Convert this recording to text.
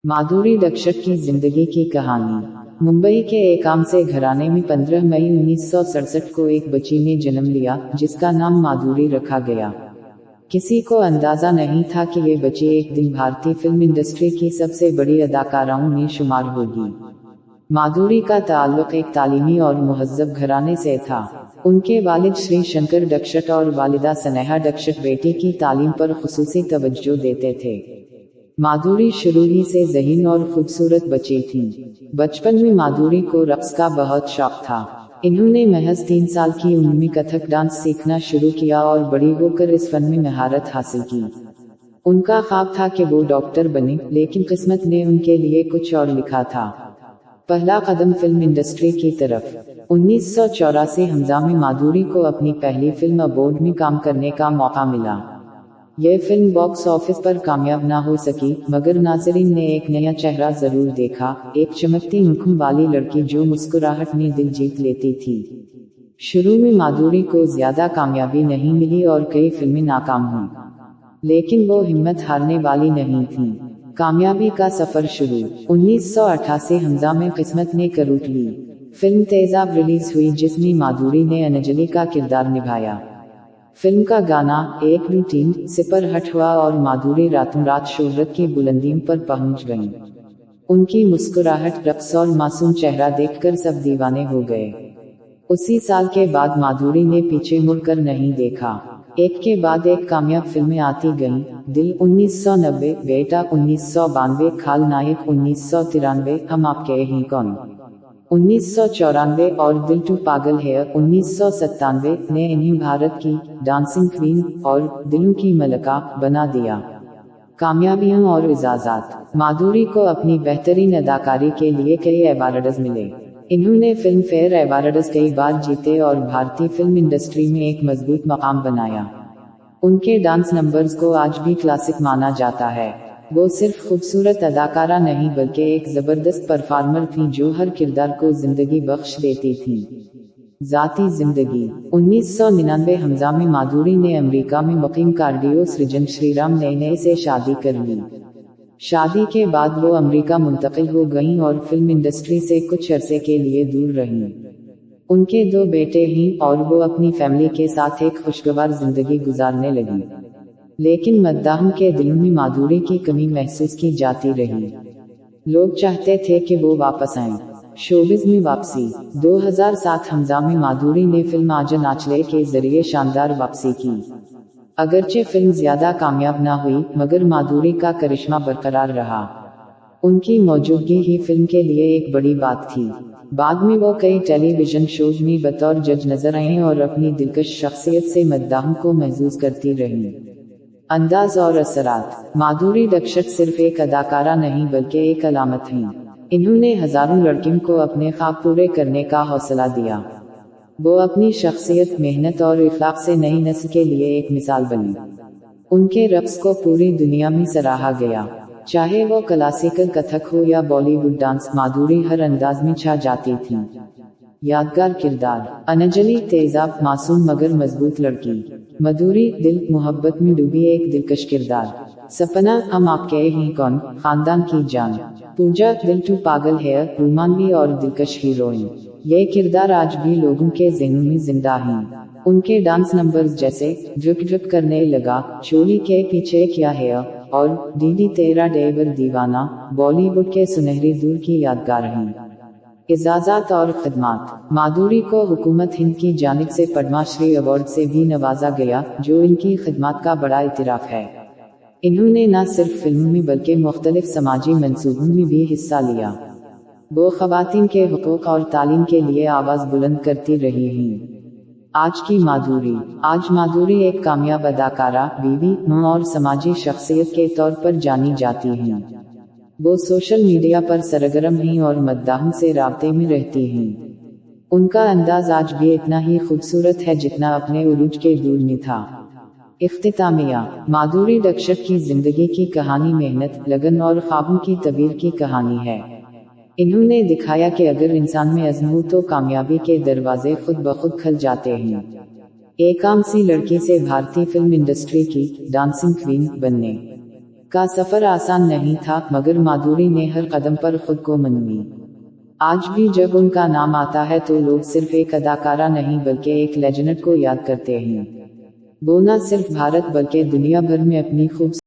माधुरी दीक्षित की जिंदगी की कहानी। मुंबई के एक आम से घराने में 15 मई 1967 को एक बच्ची ने जन्म लिया, जिसका नाम माधुरी रखा गया। किसी को अंदाजा नहीं था कि ये बच्ची एक दिन भारतीय फिल्म इंडस्ट्री की सबसे बड़ी अदाकाराओं में शुमार होगी। माधुरी का ताल्लुक एक तालीमी और मुहज्जब घराने से था। उनके वालिद श्री शंकर दीक्षित और वालिदा स्नेहा दीक्षित बेटी की तालीम पर खुसूसी तवज्जो देते थे। माधुरी शुरू ही से ज़हीन और खूबसूरत बच्ची थी। बचपन में माधुरी को रक्स का बहुत शौक था। इन्होंने महज 3 साल की उम्र में कथक डांस सीखना शुरू किया और बड़ी होकर इस फन में महारत हासिल की। उनका ख्वाब था कि वो डॉक्टर बने, लेकिन किस्मत ने उनके लिए कुछ और लिखा था। पहला कदम फिल्म इंडस्ट्री की तरफ। 1984 हमजा में माधुरी को अपनी पहली फिल्म अबोर्ड में काम करने का मौका मिला। यह फिल्म बॉक्स ऑफिस पर कामयाब ना हो सकी, मगर नाज़रीन ने एक नया चेहरा जरूर देखा, एक चमकती आंखों वाली लड़की जो मुस्कुराहट में दिल जीत लेती थी। शुरू में माधुरी को ज्यादा कामयाबी नहीं मिली और कई फिल्में नाकाम हुईं, लेकिन वो हिम्मत हारने वाली नहीं थी। कामयाबी का सफर शुरू। 1988 हमजा में किस्मत ने करवट ली। फिल्म तेजाब रिलीज हुई, जिसमें माधुरी ने अंजलि का किरदार निभाया। फिल्म का गाना एक रूटीन से पर हट हुआ और माधुरी रातों रात शोहरत की बुलंदियों पर पहुंच गईं। उनकी मुस्कुराहट, रक्स और मासूम चेहरा देखकर सब दीवाने हो गए। उसी साल के बाद माधुरी ने पीछे मुड़कर नहीं देखा। एक के बाद एक कामयाब फिल्में आती गईं। दिल 1990, बेटा 1992, खाल नायक 1993, हम आपके हैं कौन 1994 और दिल टू पागल है 1997 ने इन्हें भारत की डांसिंग क्वीन और दिलों की मलका बना दिया। कामयाबियां और इजाज़त। माधुरी को अपनी बेहतरीन अदाकारी के लिए कई अवार्ड्स मिले। इन्होंने फिल्म फेयर अवार्ड्स कई बार जीते और भारतीय फिल्म इंडस्ट्री में एक मजबूत मकाम बनाया। उनके डांस नंबर्स को आज भी क्लासिक माना जाता है। वो सिर्फ खूबसूरत अदाकारा नहीं बल्कि एक जबरदस्त परफॉर्मर थी जो हर किरदार को जिंदगी बख्श देती थी। जाती जिंदगी। 1999 हमजा में माधुरी ने अमेरिका में मुकीम कार्डियो सृजन श्रीराम नैने से शादी कर ली। शादी के बाद वो अमेरिका मुंतकिल हो गईं और फिल्म इंडस्ट्री से कुछ अरसे के लिए दूर रहीं। उनके 2 बेटे हैं और वो अपनी फैमिली के साथ एक खुशगवार जिंदगी गुजारने लगी। लेकिन मद्दाहों के दिलों में माधुरी की कमी महसूस की जाती रही। लोग चाहते थे कि वो वापस आएं। शोबिज़ में वापसी। 2007 हमजा में माधुरी ने फिल्म आजा नाचले के जरिए शानदार वापसी की। अगरचे फिल्म ज्यादा कामयाब ना हुई, मगर माधुरी का करिश्मा बरकरार रहा। उनकी मौजूदगी ही फिल्म के लिए एक बड़ी बात थी। बाद में वो कई टेलीविजन शोज में बतौर जज नजर आए और अपनी दिलकश शख्सियत से मद्दाहों को महसूस करती रहीं। अंदाज और असरात। माधुरी दीक्षित सिर्फ एक अदाकारा नहीं बल्कि एक अलामत हैं। इन्होंने हजारों लड़कियों को अपने ख्वाब पूरे करने का हौसला दिया। वो अपनी शख्सियत, मेहनत और इखलाक से नई नस्ल के लिए एक मिसाल बनी। उनके रक्स को पूरी दुनिया में सराहा गया। चाहे वो क्लासिकल कथक हो या बॉलीवुड डांस, माधुरी हर अंदाज में छा जाती थी। यादगार किरदार। अंजलि तेजाब, मासूम मगर मजबूत लड़की। मधुरी, दिल मोहब्बत में डूबी एक दिलकश किरदार। सपना, हम आपके हैं कौन, खानदान की जान। पूजा, दिल टू पागल है, रोमांवी और दिलकश हीरोइन। ये किरदार आज भी लोगों के ज़हनों में जिंदा हैं। उनके डांस नंबर्स जैसे ड्रिप ड्रिप करने लगा, चोली के पीछे क्या है और दीदी तेरा ड्राइवर दीवाना बॉलीवुड के सुनहरी दौर की यादगार हैं। इजाज़त और खिदमत। माधुरी को हुकूमत हिंद की जानिब से पद्मश्री अवार्ड से भी नवाजा गया, जो इनकी खिदमत का बड़ा इतिराफ है। इन्होंने न सिर्फ फिल्मों में बल्कि मुख्तलिफ समाजी मंसूबों में भी हिस्सा लिया। वो ख़वातीन के हुकूक और तालीम के लिए आवाज़ बुलंद करती रही हैं। आज की माधुरी। आज माधुरी एक कामयाब अदाकारा, बीवी, मां और समाजी शख्सियत के तौर पर जानी जाती हैं। वो सोशल मीडिया पर सरगर्म हैं और मद्दाहों से राब्ते में रहती हैं। उनका अंदाज आज भी इतना ही खूबसूरत है जितना अपने उरूज के दौर में था। इख्तितामिया। माधुरी दीक्षित की जिंदगी की कहानी मेहनत, लगन और ख्वाबों की तबीर की कहानी है। इन्होंने दिखाया कि अगर इंसान में अज़्म हो तो कामयाबी के दरवाजे खुद ब खुद खुल जाते हैं। एक आम सी लड़की से भारतीय फिल्म इंडस्ट्री की डांसिंग क्वीन बनने کا سفر آسان نہیں تھا، مگر مادھوری نے ہر قدم پر خود کو منوی۔ آج بھی جب ان کا نام آتا ہے تو لوگ صرف ایک اداکارہ نہیں بلکہ ایک لیجنڈ کو یاد کرتے ہیں۔ وہ نہ صرف بھارت بلکہ دنیا بھر میں اپنی خوبصورتی